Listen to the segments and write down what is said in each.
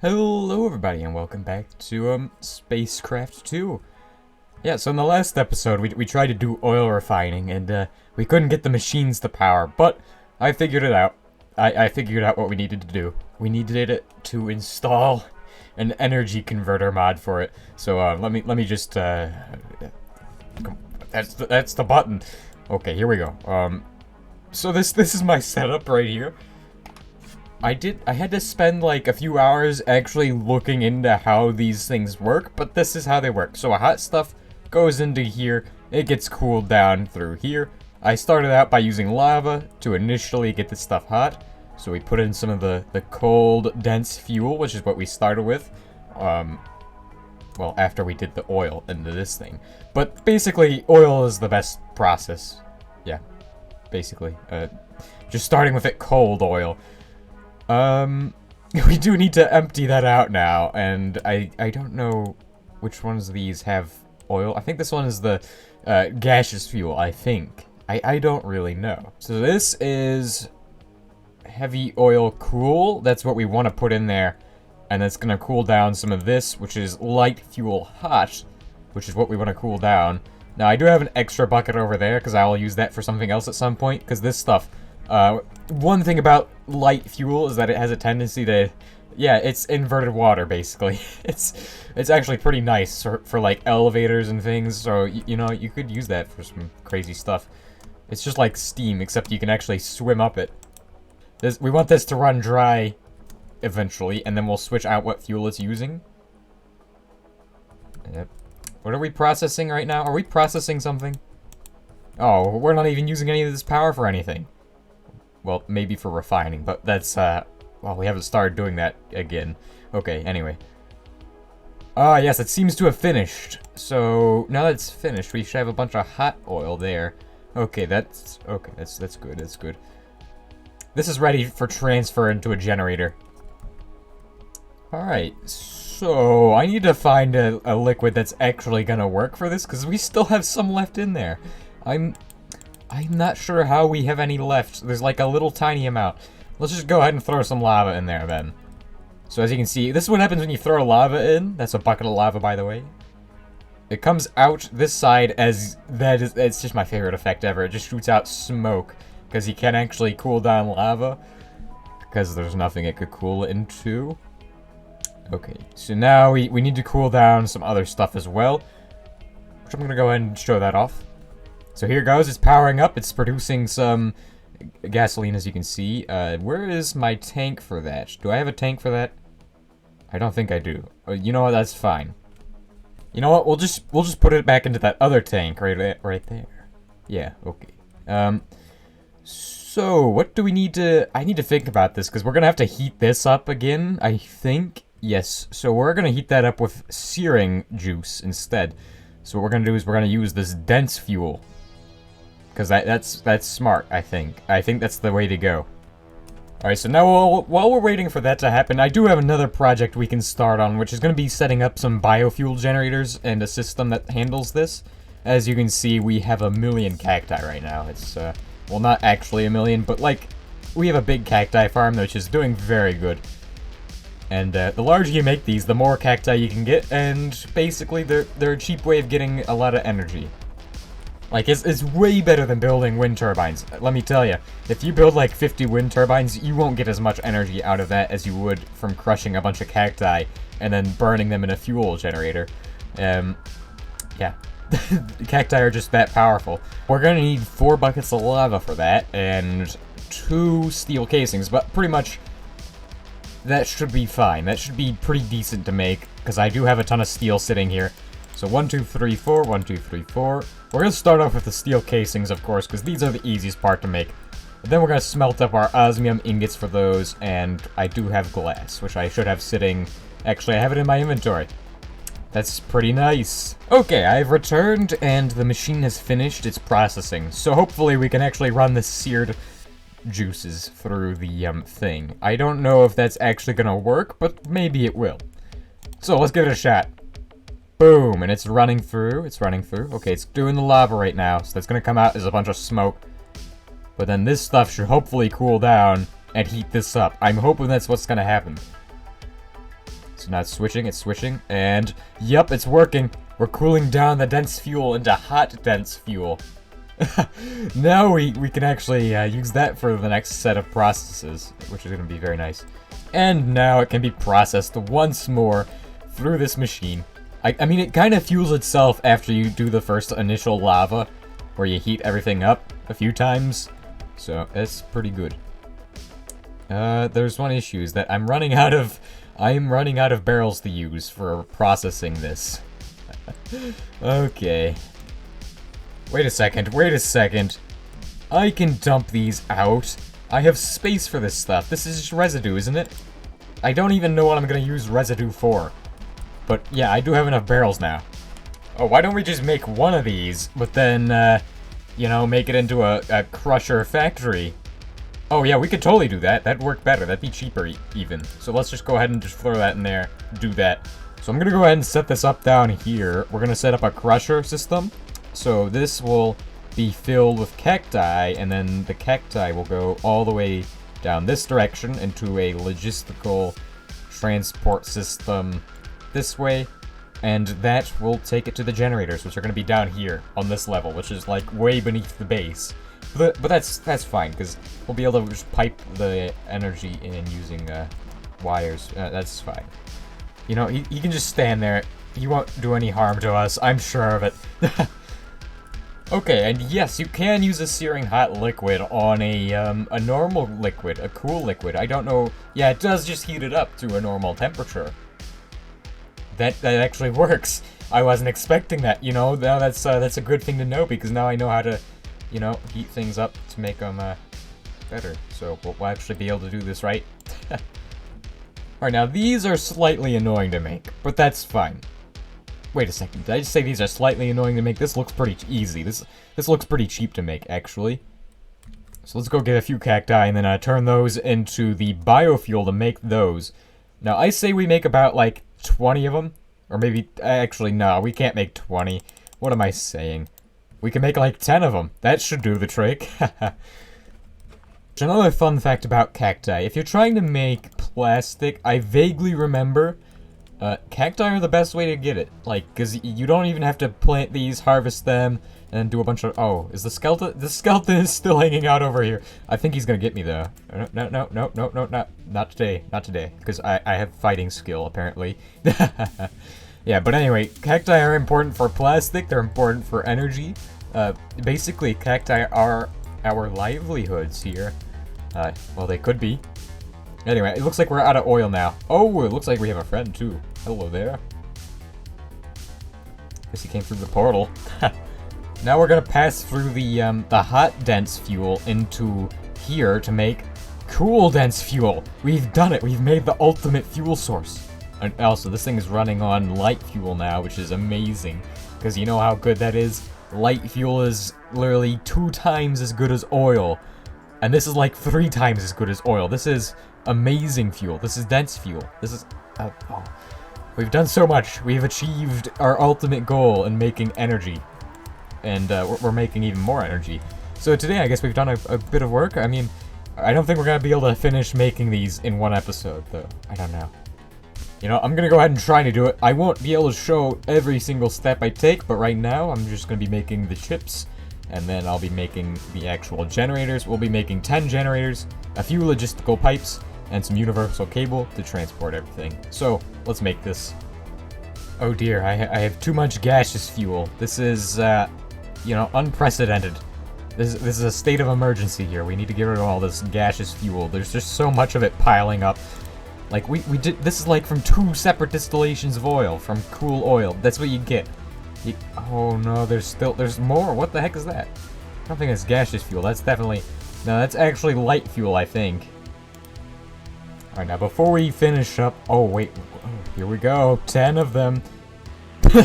Hello everybody and welcome back to Spacecraft 2. Yeah, so in the last episode we tried to do oil refining and we couldn't get the machines to power, but I figured it out. I figured out what we needed to do. We needed it to install an energy converter mod for it. So let me just that's the button. Okay, here we go. So this is my setup right here. I had to spend like a few hours actually looking into how these things work, but this is how they work. So hot stuff goes into here, it gets cooled down through here. I started out by using lava to initially get this stuff hot. So we put in some of the cold, dense fuel, which is what we started with. Well, after we did the oil into this thing. But basically, oil is the best process. Yeah, basically. Just starting with it cold oil. We do need to empty that out now, and I don't know which ones of these have oil. I think this one is the gaseous fuel, I think. I don't really know. So this is heavy oil cool. That's what we want to put in there, and that's going to cool down some of this, which is light fuel hot, which is what we want to cool down. Now, I do have an extra bucket over there, because I will use that for something else at some point, because this stuff... one thing about light fuel is that it has a tendency to, yeah, it's inverted water, basically. It's actually pretty nice for like, elevators and things, so, you know, you could use that for some crazy stuff. It's just like steam, except you can actually swim up it. We want this to run dry, eventually, and then we'll switch out what fuel it's using. Yep. What are we processing right now? Are we processing something? Oh, we're not even using any of this power for anything. Well, maybe for refining, but that's, well, we haven't started doing that again. Okay, anyway. Yes, it seems to have finished. So, now that it's finished, we should have a bunch of hot oil there. Okay, that's good, that's good. This is ready for transfer into a generator. Alright, so, I need to find a liquid that's actually gonna work for this, because we still have some left in there. I'm not sure how we have any left. There's like a little tiny amount. Let's just go ahead and throw some lava in there then. So as you can see, this is what happens when you throw lava in. That's a bucket of lava, by the way. It comes out this side as it's just my favorite effect ever. It just shoots out smoke because you can't actually cool down lava because there's nothing it could cool it into. Okay, so now we need to cool down some other stuff as well, which I'm going to go ahead and show that off. So here it goes, it's powering up, it's producing some gasoline as you can see. Where is my tank for that? Do I have a tank for that? I don't think I do. You know what, that's fine. You know what, we'll just put it back into that other tank right there. Yeah, okay. So, what do we need to... I need to think about this, because we're going to have to heat this up again, I think. Yes, so we're going to heat that up with searing juice instead. So what we're going to do is we're going to use this dense fuel. Because that's smart, I think. I think that's the way to go. Alright, so now while we're waiting for that to happen, I do have another project we can start on, which is going to be setting up some biofuel generators and a system that handles this. As you can see, we have 1,000,000 cacti right now. It's, well, not actually 1,000,000, but, like, we have a big cacti farm, which is doing very good. And, the larger you make these, the more cacti you can get, and basically they're a cheap way of getting a lot of energy. Like, it's way better than building wind turbines. Let me tell you, if you build like 50 wind turbines, you won't get as much energy out of that as you would from crushing a bunch of cacti and then burning them in a fuel generator. Yeah. Cacti are just that powerful. We're gonna need 4 buckets of lava for that, and 2 steel casings, but pretty much that should be fine. That should be pretty decent to make, because I do have a ton of steel sitting here. So 1, 2, 3, 4, 1, 2, 3, 4. We're going to start off with the steel casings, of course, because these are the easiest part to make. But then we're going to smelt up our osmium ingots for those, and I do have glass, which I should have sitting... Actually, I have it in my inventory. That's pretty nice. Okay, I've returned, and the machine has finished its processing. So hopefully we can actually run the seared juices through the thing. I don't know if that's actually going to work, but maybe it will. So let's give it a shot. Boom, and it's running through, Okay, it's doing the lava right now, so that's gonna come out as a bunch of smoke. But then this stuff should hopefully cool down and heat this up. I'm hoping that's what's gonna happen. So now it's switching, and yep, it's working. We're cooling down the dense fuel into hot dense fuel. Now we can actually use that for the next set of processes, which is going to be very nice. And now it can be processed once more through this machine. I mean, it kind of fuels itself after you do the first initial lava, where you heat everything up a few times. So that's pretty good. There's one issue, is that I'm running out of barrels to use for processing this. Okay. Wait a second. I can dump these out. I have space for this stuff. This is just residue, isn't it? I don't even know what I'm gonna use residue for. But yeah, I do have enough barrels now. Oh, why don't we just make one of these, but then, you know, make it into a crusher factory? Oh yeah, we could totally do that. That'd work better. That'd be cheaper even. So let's just go ahead and just throw that in there. Do that. So I'm gonna go ahead and set this up down here. We're gonna set up a crusher system. So this will be filled with cacti, and then the cacti will go all the way down this direction into a logistical transport system this way, and that will take it to the generators, which are going to be down here on this level, which is like way beneath the base. But that's fine, because we'll be able to just pipe the energy in using wires. That's fine. You know, he can just stand there. He won't do any harm to us. I'm sure of it. Okay, and yes, you can use a searing hot liquid on a normal liquid, a cool liquid. I don't know. Yeah, it does just heat it up to a normal temperature. That actually works. I wasn't expecting that. You know, now that's a good thing to know, because now I know how to, you know, heat things up to make them better. So we'll actually be able to do this, right? Alright, now these are slightly annoying to make, but that's fine. Wait a second, did I just say these are slightly annoying to make? This looks pretty easy. This looks pretty cheap to make, actually. So let's go get a few cacti and then turn those into the biofuel to make those. Now, I say we make about, like, 20 of them. Or maybe, actually, no, we can't make 20. What am I saying? We can make, like, 10 of them. That should do the trick. Another fun fact about cacti. If you're trying to make plastic, I vaguely remember cacti are the best way to get it. Like, because you don't even have to plant these, harvest them, and do a bunch of... Oh, is the skeleton... The skeleton is still hanging out over here. I think he's gonna get me, though. No, not today. Not today. Because I have fighting skill, apparently. Yeah, but anyway, cacti are important for plastic. They're important for energy. Basically, cacti are our livelihoods here. Well, they could be. Anyway, it looks like we're out of oil now. Oh, it looks like we have a friend, too. Hello there. Guess he came through the portal. Now we're gonna pass through the hot dense fuel into here to make cool dense fuel. We've done it. We've made the ultimate fuel source. And also, this thing is running on light fuel now, which is amazing. Because you know how good that is? Light fuel is literally 2 times as good as oil. And this is like 3 times as good as oil. This is amazing fuel. This is dense fuel. This is... oh. We've done so much. We've achieved our ultimate goal in making energy. And we're making even more energy. So today, I guess we've done a bit of work. I mean, I don't think we're going to be able to finish making these in one episode, though. I don't know. You know, I'm going to go ahead and try to do it. I won't be able to show every single step I take, but right now, I'm just going to be making the chips. And then I'll be making the actual generators. We'll be making 10 generators, a few logistical pipes, and some universal cable to transport everything. So, let's make this. Oh dear, I have too much gaseous fuel. This is, you know, unprecedented. This is a state of emergency here. We need to get rid of all this gaseous fuel. There's just so much of it piling up. Like, we did, this is like from 2 separate distillations of oil, from cool oil. That's what you get. Oh no, there's more. What the heck is that? I don't think it's gaseous fuel. That's definitely, no, that's actually light fuel, I think. Alright, now before we finish up, oh wait, here we go, 10 of them.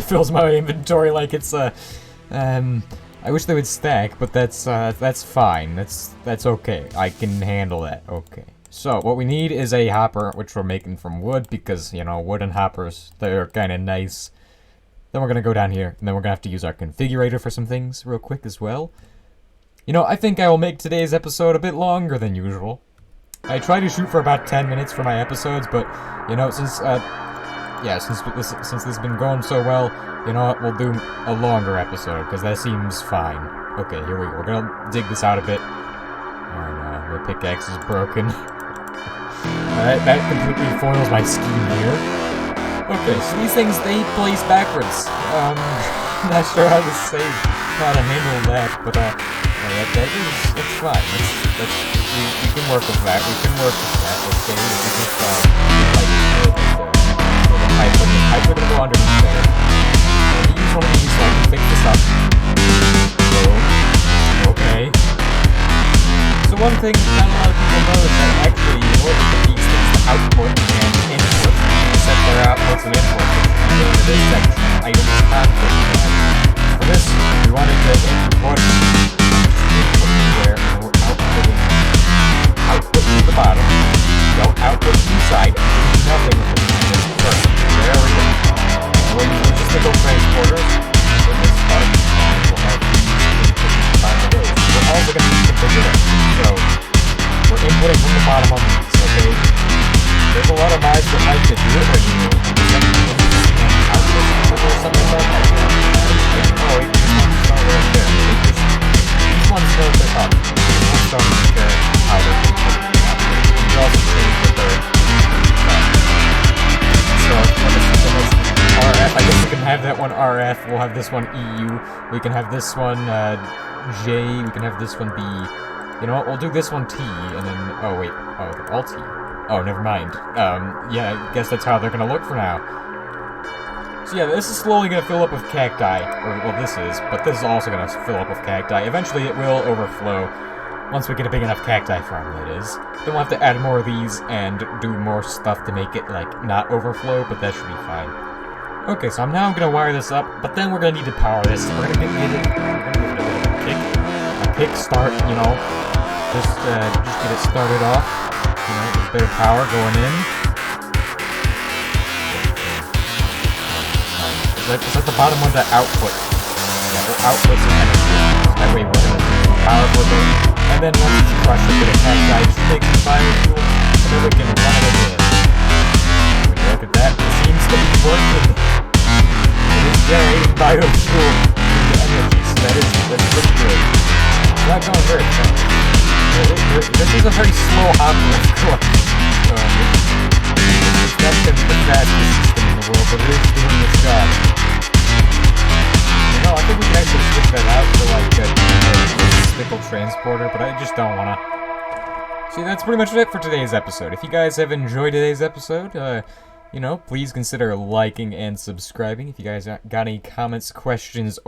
Fills my inventory like it's I wish they would stack, but that's fine. That's okay. I can handle that. Okay. So what we need is a hopper, which we're making from wood because, you know, wooden hoppers, they're kind of nice. Then we're gonna go down here, and then we're gonna have to use our configurator for some things real quick as well. You know, I think I will make today's episode a bit longer than usual. I try to shoot for about 10 minutes for my episodes, but, you know, since yeah, since this has been going so well, you know what, we'll do a longer episode, because that seems fine. Okay, here we go. We're gonna dig this out a bit. Oh no, my pickaxe is broken. That completely foils my scheme here. Okay, so these things, they place backwards. Not sure how to say how to handle that, but it's fine. We can work with that. Okay, this is fine. The pipe are gonna go underneath there. Let me use one of these so I can fix this up. So, okay. So one thing not a lot of people know is that actually, in order to get these things to output and input, you set their outputs and inputs. So in this section, items conflict. For this, we wanted to input where we're output to the bottom, don't output to the side, nothing with this first. There we go. We're using logistical transporters in this part, and we'll have these inputs on the way. We're also going to need to configure it. So, we're inputting from the bottom on these, okay? There's a lot of mods that like to do it when you output or something like that. Oh, wait, this one's not right there. These ones know they're up. These ones don't care how they're inputted. You also change what they're so, RF, I guess we can have that one RF, we'll have this one EU, we can have this one J, we can have this one B. You know what, we'll do this one T, and then, oh wait, oh, they're all T. Oh, never mind. Yeah, I guess that's how they're gonna look for now. So yeah, this is slowly gonna fill up with cacti, or, well, this is, but this is also gonna fill up with cacti. Eventually it will overflow, once we get a big enough cacti farm, that is. Then we'll have to add more of these and do more stuff to make it, like, not overflow, but that should be fine. Okay, so I'm now gonna wire this up, but then we're gonna need to power this. We're gonna give it a kick start, you know. Just get it started off. You know, there's a bit of power going in. Is that the bottom one to output? Yeah, we'll output some energy. That way we're gonna do power for it. And then once it's crushed, we're gonna cacti, just take some biofuel, and then we can run it again. When you look at that, it seems to be working. It is generating biofuel into energy, so that's pretty good. It's not going very fast. This is a very slow hopper, of course. It's not the fastest system in the world, but it is doing its job. You know, I think we can actually switch that out for like a stickle transporter, but I just don't wanna. See, that's pretty much it for today's episode. If you guys have enjoyed today's episode, you know, please consider liking and subscribing. If you guys got any comments, questions, or